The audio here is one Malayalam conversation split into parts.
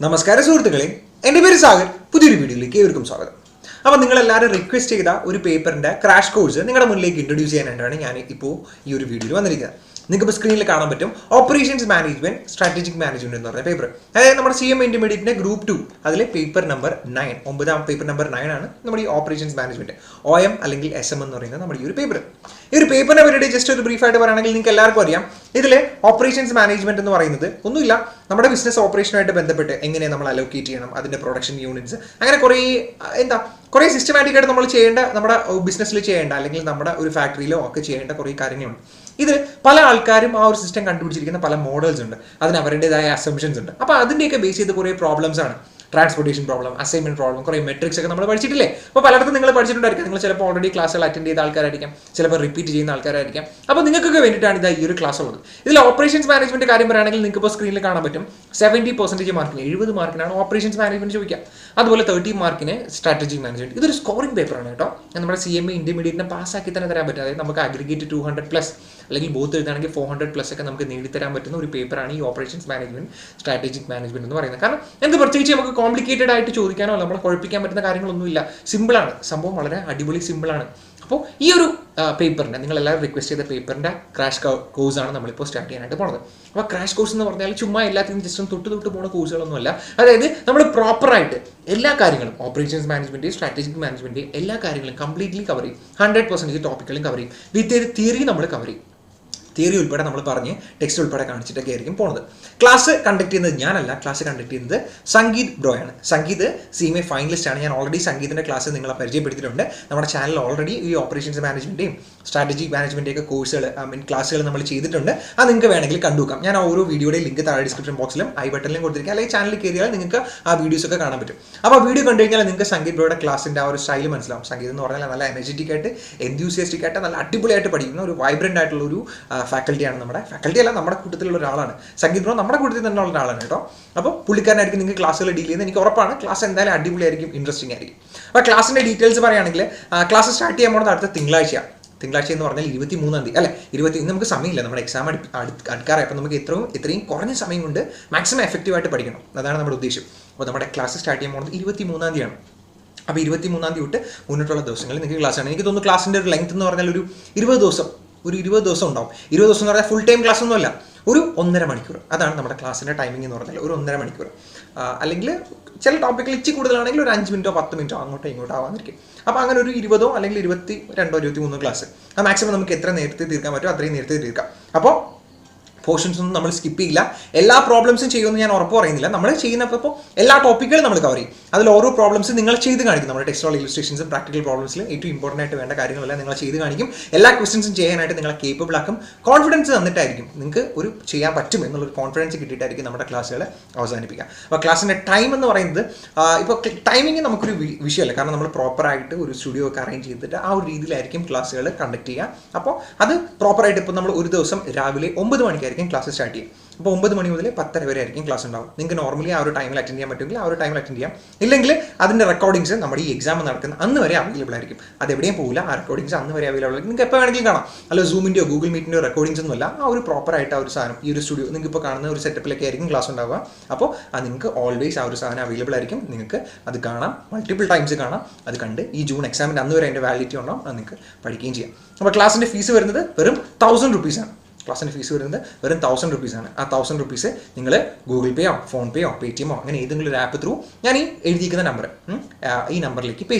നമസ്കാരം സുഹൃത്തുക്കളെ, എൻ്റെ പേര് സാഗർ. പുതിയൊരു വീഡിയോയിലേക്ക് ഏവർക്കും സ്വാഗതം. അപ്പോൾ നിങ്ങളെല്ലാവരും റിക്വസ്റ്റ് ചെയ്ത ഒരു പേപ്പറിൻ്റെ ക്രാഷ് കോഴ്സ് നിങ്ങളുടെ മുന്നിലേക്ക് ഇൻട്രൊഡ്യൂസ് ചെയ്യാനായിട്ടാണ് ഞാൻ ഇപ്പോൾ ഈ ഒരു വീഡിയോയിൽ വന്നിരിക്കുന്നത്. നിങ്ങൾക്ക് സ്ക്രീനിൽ കാണാൻ പറ്റും ഓപ്പറേഷൻസ് മാനേജ്മെന്റ് സ്ട്രാറ്റജിക് മാനേജ്മെന്റ് എന്ന് പറഞ്ഞ പേപ്പർ. അതായത് നമ്മുടെ CMA ഇന്റർമീഡിയറ്റിന്റെ ഗ്രൂപ്പ് 2 അതിലെ പേപ്പർ നമ്പർ 9, 9ാം പേപ്പർ നമ്പർ 9 ആണ് നമ്മുടെ ഈ ഓപ്പറേഷൻസ് മാനേജ്മെന്റ് OM അല്ലെങ്കിൽ SM എന്ന് പറയുന്നത് നമ്മുടെ ഈ ഒരു പേപ്പർ. ഈ ഒരു പേപ്പറിനെ പറ്റിയിട്ട് ജസ്റ്റ് ഒരു ബ്രീഫായിട്ട് പറയുകയാണെങ്കിൽ നിങ്ങൾക്ക് എല്ലാവർക്കും അറിയാം, ഇതിലെ ഓപ്പറേഷൻസ് മാനേജ്മെന്റ് എന്ന് പറയുന്നത് ഒന്നുമില്ല, നമ്മുടെ ബിസിനസ് ഓപ്പറേഷനുമായിട്ട് ബന്ധപ്പെട്ട് എങ്ങനെ നമ്മൾ അലോക്കേറ്റ് ചെയ്യണം, അതിന്റെ പ്രൊഡക്ഷൻ യൂണിറ്റ്സ്, അങ്ങനെ കുറേ സിസ്റ്റമാറ്റിക് ആയിട്ട് നമ്മൾ ചെയ്യേണ്ട, നമ്മുടെ ബിസിനസ്സിൽ ചെയ്യേണ്ട അല്ലെങ്കിൽ നമ്മുടെ ഒരു ഫാക്ടറിയിലോ ഒക്കെ ചെയ്യേണ്ട കുറേ കാര്യങ്ങളുണ്ട്. ഇതിൽ പല ആൾക്കാരും ആ ഒരു സിസ്റ്റം കണ്ടുപിടിച്ചിരിക്കുന്ന പല മോഡൽസ് ഉണ്ട്, അതിന് അവരുടേതായ അസംഷൻസ് ഉണ്ട്. അപ്പോൾ അതിൻ്റെയൊക്കെ ബേസ് ചെയ്ത് കുറേ പ്രോബ്ലംസ് ആണ്. ട്രാൻസ്പോർട്ടേഷൻ പ്രോബ്ലം, അസൈൻമെന്റ് പ്രോബ്ലം, കുറേ മെട്രിക്സ് ഒക്കെ നമ്മൾ പഠിച്ചിട്ടില്ലേ? അപ്പോൾ പലയിടത്തും നിങ്ങൾ പഠിച്ചിട്ടുണ്ടായിരിക്കും. നിങ്ങൾ ചിലപ്പോൾ ഓൾറെഡി ക്ലാസ്സുകൾ അറ്റൻഡ് ചെയ്ത ആൾക്കാരായിരിക്കാം, ചിലപ്പോൾ റിപ്പീറ്റ് ചെയ്യുന്ന ആൾക്കാരായിരിക്കാം. അപ്പോൾ നിങ്ങൾക്കൊക്കെ വേണ്ടിയിട്ടാണ് ഇത് ഈ ഒരു ക്ലാസ് ഉള്ളത്. ഇതിൽ ഓപ്പറേഷൻസ് മാനേജ്മെന്റ് കാര്യം പറയുകയാണെങ്കിൽ നിങ്ങൾക്ക് ഇപ്പോൾ സ്ക്രീനിൽ കാണാൻ പറ്റും 70% മാർക്കിന് 70 മാർക്കിനാണ് ഓപ്പറേഷൻസ് മാനേജ്മെന്റ് ചോദിക്കുക. അതുപോലെ 30 മാർക്കിന് സ്ട്രാറ്റജിക് മാനേജ്മെന്റ്. ഇതൊരു സ്കോറിംഗ് പേപ്പറാണ് കേട്ടോ. നമ്മുടെ CMA ഇന്റർമീഡിയറ്റിനെ പാസ്സാക്കി തന്നെ തരാൻ പറ്റും. അതായത് നമുക്ക് അഗ്രിഗേറ്റ് 200+ അല്ലെങ്കിൽ ബോത്ത് എഴുതാണെങ്കിൽ 400+ ഒക്കെ നമുക്ക് നേടിത്തരാൻ പറ്റുന്ന ഒരു പേപ്പറാണ് ഈ ഓപ്പറേഷൻസ് മാനേജ്മെന്റ് സ്ട്രാറ്റജിക് മാനേജ്മെന്റ് എന്ന് പറയുന്നത്. കാരണം എന്ത് പ്രത്യേകിച്ച് നമുക്ക് കോംപ്ലിക്കേറ്റഡ് ആയിട്ട് ചോദിക്കാനോ നമ്മളെ കുഴപ്പിക്കാൻ പറ്റുന്ന കാര്യങ്ങളൊന്നുമില്ല. സിമ്പിളാണ് സംഭവം, വളരെ അടിപൊളി സിമ്പിളാണ്. അപ്പോൾ ഈ ഒരു പേപ്പറിൻ്റെ നിങ്ങളെല്ലാവരും റിക്വസ്റ്റ് ചെയ്ത പേപ്പറിൻ്റെ ക്രാഷ് കോഴ്സാണ് നമ്മളിപ്പോൾ സ്റ്റാർട്ട് ചെയ്യാനായിട്ട് പോകുന്നത്. അപ്പോൾ ക്രാഷ് കോഴ്സ് എന്ന് പറഞ്ഞാൽ ചുമ്മാ എല്ലാത്തിനും ജസ്റ്റ് തൊട്ട് പോകുന്ന കോഴ്സുകളൊന്നുമല്ല. അതായത് നമ്മൾ പ്രോപ്പറായിട്ട് എല്ലാ കാര്യങ്ങളും ഓപ്പറേഷൻസ് മാനേജ്മെൻറ്റ് സ്ട്രാറ്റജിക് മാനേജ്മെൻറ്റ് എല്ലാ കാര്യങ്ങളും കംപ്ലീറ്റ്ലി കവർ ചെയ്യും. 100% ടോപ്പിക്കുകളും കവർ ചെയ്യും. വിത്ത് തിയറി നമ്മൾ കവർ ചെയ്യും. തിയറി ഉൾപ്പെടെ നമ്മൾ പറഞ്ഞ് ടെക്സ്റ്റ് ഉൾപ്പെടെ കാണിച്ചിട്ടൊക്കെ ആയിരിക്കും പോകുന്നത്. ക്ലാസ് കണ്ടക്ട് ചെയ്യുന്നത് ഞാനല്ല, ക്ലാസ് കണ്ടക്ട് ചെയ്യുന്നത് സംഗീത് ബ്രോയാണ്. സംഗീത് CMA ഫൈനലിസ്റ്റ് ആണ്. ഞാൻ ഓൾറെഡി സംഗീതിൻ്റെ ക്ലാസ് നിങ്ങളെ പരിചയപ്പെടുത്തിയിട്ടുണ്ട്. നമ്മുടെ ചാനലിൽ ഓൾറെഡി ഈ ഓപ്പറേഷൻസ് മാനേജ്മെൻറ്റേയും സ്ട്രാറ്റജിക് മാനേജ്മെൻറ്റൊക്കെ കോഴ്സുകൾ ക്ലാസ്സുകൾ നമ്മൾ ചെയ്തിട്ടുണ്ട്. അത് നിങ്ങൾക്ക് വേണമെങ്കിൽ കണ്ടുവെക്കാം. ഞാൻ ആ ഓരോ വീഡിയോയുടെ ലിങ്ക് താഴെ ഡിസ്ക്രിപ്ഷൻ ബോക്സിലും ബട്ടണിലും കൊടുത്തിരിക്കുക, അല്ലെങ്കിൽ ചാനലിൽ കയറിയാൽ നിങ്ങൾക്ക് ആ വീഡിയോസൊക്കെ കാണാൻ പറ്റും. അപ്പോൾ ആ വീഡിയോ കണ്ടു കഴിഞ്ഞാൽ നിങ്ങൾക്ക് സംഗീത് ബ്രോയുടെ ക്ലാസിൻ്റെ ആ ഒരു സ്റ്റൈൽ മനസ്സിലാവും. സംഗീത് എന്ന് പറഞ്ഞാൽ നല്ല എനർജറ്റിക് ആയിട്ട്, എൻത്യൂസിയാസ്റ്റിക് ആയിട്ട്, നല്ല അടിപൊളിയായിട്ട് പഠിക്കുന്ന ഒരു വൈബ്രൻ്റ് ആയിട്ടുള്ള ഒരു ഫാക്കൽറ്റിയാണ്. നമ്മുടെ കൂട്ടത്തിലുള്ള ഒരാളാണ് സംഗീത് ബ്രോ. നമ്മുടെ കൂട്ടത്തിൽ തന്നെ ഉള്ള ഒരാളാണ് കേട്ടോ. അപ്പോൾ പുള്ളിക്കാരനായിരിക്കും നിങ്ങൾക്ക് ക്ലാസ്സുകൾ ഡീൽ ചെയ്യുന്നത്. എനിക്ക് ഉറപ്പാണ് ക്ലാസ് എന്തായാലും അടിപൊളിയായിരിക്കും, ഇൻട്രസ്റ്റിംഗ് ആയിരിക്കും. അപ്പോൾ ക്ലാസിൻ്റെ ഡീറ്റെയിൽസ് പറയുകയാണെങ്കിൽ ക്ലാസ് സ്റ്റാർട്ട് ചെയ്യാൻ പോകുന്നത് അടുത്ത തിങ്കളാഴ്ച എന്ന് പറഞ്ഞാൽ 23-ാം തീയതി അല്ലേ. നമുക്ക് സമയമില്ല, നമ്മുടെ എക്സാം അടുക്കാറായി. അപ്പോൾ നമുക്ക് ഇത്രയും കുറഞ്ഞ സമയം കൊണ്ട് മാക്സിമം എഫക്റ്റീവായിട്ട് പഠിക്കണം, അതാണ് നമ്മുടെ ഉദ്ദേശം. അപ്പോൾ നമ്മുടെ ക്ലാസ് സ്റ്റാർട്ട് ചെയ്യാൻ പോകുന്നത് 23-ാം തീയതിയാണ്. അപ്പോൾ 23-ാം തീയതി തൊട്ട് മുന്നോട്ടുള്ള ദിവസങ്ങളിൽ നിങ്ങൾക്ക് ക്ലാസ്സാണ്. എനിക്ക് തോന്നുന്നു ക്ലാസിൻ്റെ ഒരു ലെങ്ത് എന്ന് പറഞ്ഞാൽ ഒരു 20 ദിവസം ഉണ്ടാവും. 20 ദിവസം എന്ന് പറഞ്ഞാൽ ഫുൾ ടൈം ക്ലാസ് ഒന്നുമല്ല, ഒരു 1.5 മണിക്കൂർ. അതാണ് നമ്മുടെ ക്ലാസ്സിൻ്റെ ടൈമിംഗ് എന്ന് പറഞ്ഞാൽ, ഒരു 1.5 മണിക്കൂർ. അല്ലെങ്കിൽ ചില ടോപ്പിക്കിൽ ഇച്ചിരി കൂടുതലാണെങ്കിൽ ഒരു 5 മിനിറ്റോ 10 മിനിറ്റോ അങ്ങോട്ടോ ഇങ്ങോട്ടോ ആവാന്നിരിക്കും. അപ്പോൾ അങ്ങനെ ഒരു 20 അല്ലെങ്കിൽ 22 23 ക്ലാസ് ആ മാക്സിമം നമുക്ക് എത്ര നേരത്തെ തീർക്കാൻ പറ്റുമോ അത്രയും നേരത്തെ തീർക്കാം. അപ്പോൾ പോർഷൻസ് ഒന്നും നമ്മൾ സ്കിപ്പ് ചെയ്യില്ല. എല്ലാ പ്രോബ്ലംസും ചെയ്യുമെന്ന് ഞാൻ ഉറപ്പ് പറയുന്നില്ല. നമ്മൾ ചെയ്യുന്നപ്പോൾ എല്ലാ ടോപ്പിക്കുകളും നമ്മൾ കവർ ചെയ്യും. അതിൽ ഓരോ പ്രോബ്ലംസ് നിങ്ങൾ ചെയ്ത് കാണിക്കും. നമ്മുടെ ടെക്സ്റ്റോൾ ഇലിസ്ട്രേഷൻസും പ്രാക്ടിക്കൽ പ്രോബ്ലംസിലും ഏറ്റവും ഇമ്പോർട്ടൻ്റ് ആയിട്ട് വേണ്ട കാര്യങ്ങളെല്ലാം നിങ്ങൾ ചെയ്ത് കാണിക്കും. എല്ലാ ക്വസ്റ്റൻസും ചെയ്യാനായിട്ട് നിങ്ങളെ കേപ്പബിൾ ആക്കും. കോൺഫിഡൻസ് തന്നിട്ടായിരിക്കും, നിങ്ങൾക്ക് ഒരു ചെയ്യാൻ പറ്റും എന്നുള്ളൊരു കോൺഫിഡൻസ് കിട്ടിയിട്ടായിരിക്കും നമ്മുടെ ക്ലാസ്സുകൾ അവസാനിപ്പിക്കുക. അപ്പോൾ ക്ലാസ്സിൻ്റെ ടൈം എന്ന് പറയുന്നത് ഇപ്പോൾ ടൈമിങ് നമുക്കൊരു വിഷയമല്ല, കാരണം നമ്മൾ പ്രോപ്പറായിട്ട് ഒരു സ്റ്റുഡിയോ ഒക്കെ അറേഞ്ച് ചെയ്തിട്ട് ആ ഒരു രീതിയിലായിരിക്കും ക്ലാസ്സുകൾ കണ്ടക്ട് ചെയ്യുക. അപ്പോൾ അത് പ്രോപ്പറായിട്ട് ഇപ്പോൾ നമ്മൾ ഒരു ദിവസം രാവിലെ 9 മണിക്കായിരിക്കും ക്ലാസ് സ്റ്റാർട്ട് ചെയ്യും. അപ്പോൾ 9 മണി മുതൽ 10:30 വരെ ആയിരിക്കും ക്ലാസ് ഉണ്ടാവും. നിങ്ങൾക്ക് നോർമലി ആ ഒരു ടൈമിൽ അറ്റൻഡ് ചെയ്യാൻ പറ്റുമെങ്കിൽ ആ ഒരു ടൈമിൽ അറ്റൻഡ് ചെയ്യാം. ഇല്ലെങ്കിൽ അതിൻ്റെ റെക്കോർഡിങ്സ് നമ്മുടെ ഈ എക്സാം നടക്കുന്ന അന്ന് വരെ അവൈലബിൾ ആയിരിക്കും. അത് എവിടെയും പോകില്ല, ആ റെക്കോർഡിങ്സ് അന്ന് വരെ അവൈലബിൾ ആയിരിക്കും. നിങ്ങൾക്ക് എപ്പോൾ വേണമെങ്കിലും കാണാം. അല്ല സൂമിൻ്റെയോ ഗൂഗിൾ മീറ്റിൻ്റെയോ റെക്കോർഡിങ്സ് ഒന്നുമല്ല, ആ ഒരു പ്രോപ്പറായിട്ട് ആ ഒരു സാധനം ഈ ഒരു സ്റ്റുഡിയോ നിങ്ങൾക്ക് ഇപ്പോൾ കാണുന്ന ഒരു സെറ്റപ്പിലൊക്കെ ആയിരിക്കും ക്ലാസ് ഉണ്ടാവുക. അപ്പോൾ അത് നിങ്ങൾക്ക് ഓൾവേസ് ആ ഒരു സാധനം അവൈലബിൾ ആയിരിക്കും. നിങ്ങൾക്ക് അത് കാണാം, മൾട്ടിപ്പിൾ ടൈംസ് കാണാം. അത് കണ്ട് ഈ ജൂൺ എക്സാമിൻ്റെ അന്ന് വരെ അതിൻ്റെ വാലിഡിറ്റി ഉണ്ടാവും, അത് നിങ്ങൾക്ക് പഠിക്കുകയും ചെയ്യാം. അപ്പോൾ ക്ലാസ്സിൻ്റെ ഫീസ് വരുന്നത് വെറും 1000 റുപ്പീസാണ്. ക്ലാസ്സിൻ്റെ ഫീസ് വരുന്നത് വെറും 1000 റുപ്പീസാണ്. ആ 1000 റുപ്പീസ് നിങ്ങൾ ഗൂഗിൾ പേയോ ഫോൺപേയോ പേടിഎമ്മോ അങ്ങനെ ഏതെങ്കിലും ഒരു ആപ്പ് ത്രൂ ഞാൻ ഈ എഴുതിയിരിക്കുന്ന നമ്പർ ഈ നമ്പറിലേക്ക് പേ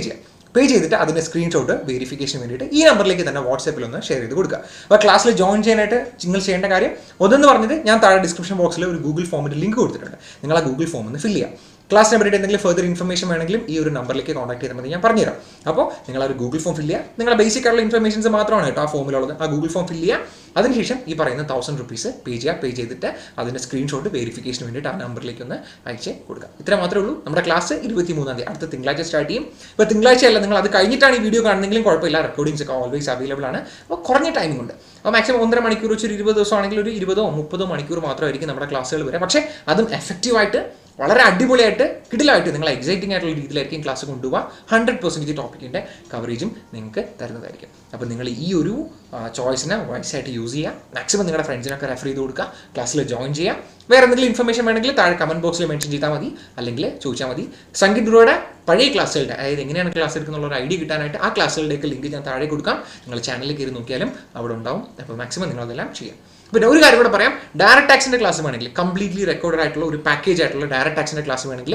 ചെയ്തിട്ട് അതിൻ്റെ സ്ക്രീൻഷോട്ട് വെരിഫിക്കേഷന് വേണ്ടിയിട്ട് ഈ നമ്പറിലേക്ക് തന്നെ വാട്സാപ്പിൽ ഒന്ന് ഷെയർ ചെയ്ത് കൊടുക്കുക. അപ്പോൾ ക്ലാസ്സിൽ ജോയിൻ ചെയ്യാനായിട്ട് നിങ്ങൾ ചെയ്യേണ്ട കാര്യം ഒന്നെന്ന് പറഞ്ഞത് ഞാൻ താഴെ ഡിസ്ക്രിപ്ഷൻ ബോക്സിൽ ഒരു ഗൂഗിൾ ഫോമിൻ്റെ ലിങ്ക് കൊടുത്തിട്ടുണ്ട്. നിങ്ങൾ ആ ഗൂഗിൾ ഫോം ഒന്ന് ഫില്ല് ചെയ്യുക. ക്ലാസ്സിനെ പറ്റിയിട്ട് എന്തെങ്കിലും ഫർദർ ഇൻഫർമേഷൻ വേണമെങ്കിലും ഈ ഒരു നമ്പറിലേക്ക് കോൺടാക്ട് ചെയ്താൽ മതി, ഞാൻ പറഞ്ഞുതരാം. അപ്പോൾ നിങ്ങൾ ആ ഒരു ഗൂഗിൾ ഫോം ഫില്ല് ചെയ്യുക. നിങ്ങളുടെ ബേസിക് ആയിട്ടുള്ള ഇൻഫർമേഷൻസ് മാത്രമാണ് കേട്ടോ ആ ഫോമിലുള്ളത്. ആ ഗൂഗിൾ ഫോം ഫില്ല് ചെയ്യുക. അതിനുശേഷം ഈ പറയുന്ന 1000 റുപ്പീസ് പേ ചെയ്തിട്ട് അതിൻ്റെ സ്ക്രീൻഷോട്ട് വെരിഫിക്കേഷന് വേണ്ടിയിട്ട് ആ നമ്പറിലേക്ക് ഒന്ന് അയച്ച് കൊടുക്കുക. ഇത്ര മാത്രമേ ഉള്ളൂ. നമ്മുടെ ക്ലാസ് 23-ാം തീയതി അടുത്ത തിങ്കളാഴ്ച സ്റ്റാർട്ട് ചെയ്യും. ഇപ്പോൾ തിങ്കളാഴ്ച അല്ല, നിങ്ങൾ അത് കഴിഞ്ഞിട്ടാണ് ഈ വീഡിയോ കാണുന്നെങ്കിലും കുഴപ്പമില്ല, റെക്കോർഡിങ്സ് ഒക്കെ ഓൾവേസ് അവൈലബിൾ ആണ്. അപ്പോൾ കുറഞ്ഞ ടൈമിംഗ് ഉണ്ട്. അപ്പോൾ മാക്സിമം 1.5 മണിക്കൂർ വെച്ച് ഒരു 20 ദിവസം ആണെങ്കിൽ ഒരു 20 മണിക്കൂർ മാത്രമായിരിക്കും നമ്മുടെ ക്ലാസ്സുകൾ വരെ. പക്ഷേ അതും എഫക്റ്റീവായിട്ട് വളരെ അടിപൊളിയായിട്ട് കിടിലായിട്ട് നിങ്ങൾ എക്സൈറ്റിംഗ് ആയിട്ടുള്ള രീതിയിലായിരിക്കും ക്ലാസ് കൊണ്ടുപോകുക. 100% ടോപ്പിക്കിൻ്റെ കവറേജും നിങ്ങൾക്ക് തരുന്നതായിരിക്കും. അപ്പോൾ നിങ്ങൾ ഈ ഒരു ചോയ്സിനെ വൈസായിട്ട് യൂസ് ചെയ്യുക. മാക്സിമം നിങ്ങളുടെ ഫ്രണ്ട്സിനൊക്കെ റെഫർ ചെയ്ത് കൊടുക്കുക, ക്ലാസ്സിൽ ജോയിൻ ചെയ്യുക. വേറെ എന്തെങ്കിലും ഇൻഫർമേഷൻ വേണമെങ്കിൽ താഴെ കമൻറ്റ് ബോക്സിൽ മെൻഷൻ ചെയ്താൽ മതി, അല്ലെങ്കിൽ ചോദിച്ചാൽ മതി. സംഗീത് ബ്രോയുടെ പഴയ ക്ലാസ്സുകളുടെ, അതായത് എങ്ങനെയാണ് ക്ലാസ് എടുക്കുന്നുള്ള ഒരു ഐഡിയ കിട്ടാനായിട്ട് ആ ക്ലാസ്സുകളുടെയൊക്കെ ലിങ്ക് ഞാൻ താഴെ കൊടുക്കാം. നിങ്ങൾ ചാനലിൽ കയറി നോക്കിയാലും അവിടെ ഉണ്ടാവും. അപ്പോൾ മാക്സിമം നിങ്ങളതെല്ലാം ചെയ്യാം. പിന്നെ ഒരു കാര്യം കൂടെ പറയാം, ഡയറക്റ്റ് ടാക്സിൻ്റെ ക്ലാസ് വേണമെങ്കിൽ, കംപ്ലീറ്റ്ലി റെക്കോർഡഡ് ആയിട്ടുള്ള ഒരു പാക്കേജ് ആയിട്ടുള്ള ഡയറക്റ്റ് ടാക്സിൻ്റെ ക്ലാസ് വേണമെങ്കിൽ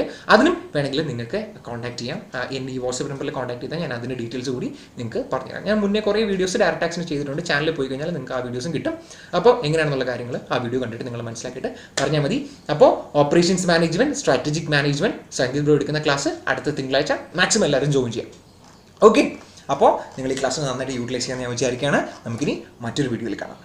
വേണമെങ്കിൽ നിങ്ങൾക്ക് കോൺടാക്ട് ചെയ്യാം. എന്നെ ഈ വാട്സ്ആപ്പ് നമ്പറിൽ കോൺടാക്ട് ചെയ്താൽ ഞാൻ അതിൻ്റെ ഡീറ്റെയിൽസ് കൂടി നിങ്ങൾക്ക് പറഞ്ഞുതരാം. ഞാൻ മുന്നേ കുറേ വീഡിയോസ് ഡയറക്റ്റ് ടാക്സിന് ചെയ്തിട്ടുണ്ട്. ചാനലിൽ പോയി കഴിഞ്ഞാൽ നിങ്ങൾക്ക് ആ വീഡിയോസും കിട്ടും. അപ്പോൾ എങ്ങനെയാണെന്നുള്ള കാര്യങ്ങൾ ആ വീഡിയോ കണ്ടിട്ട് നിങ്ങൾ മനസ്സിലാക്കിയിട്ട് പറഞ്ഞാൽ മതി. അപ്പോൾ operations management, strategic management Sangeeth bro എടുക്കുന്ന ക്ലാസ് അടുത്ത തിങ്കളാഴ്ച മാക്സിമം എല്ലാവരും ജോയിൻ ചെയ്യാം. ഓക്കെ, അപ്പോൾ നിങ്ങൾ ഈ ക്ലാസ് നന്നായിട്ട് യൂട്ടിലൈസ് ചെയ്യാൻ ഞാൻ വിചാരിക്കുകയാണ്. നമുക്കിനി മറ്റൊരു വീഡിയോയിൽ കാണാം.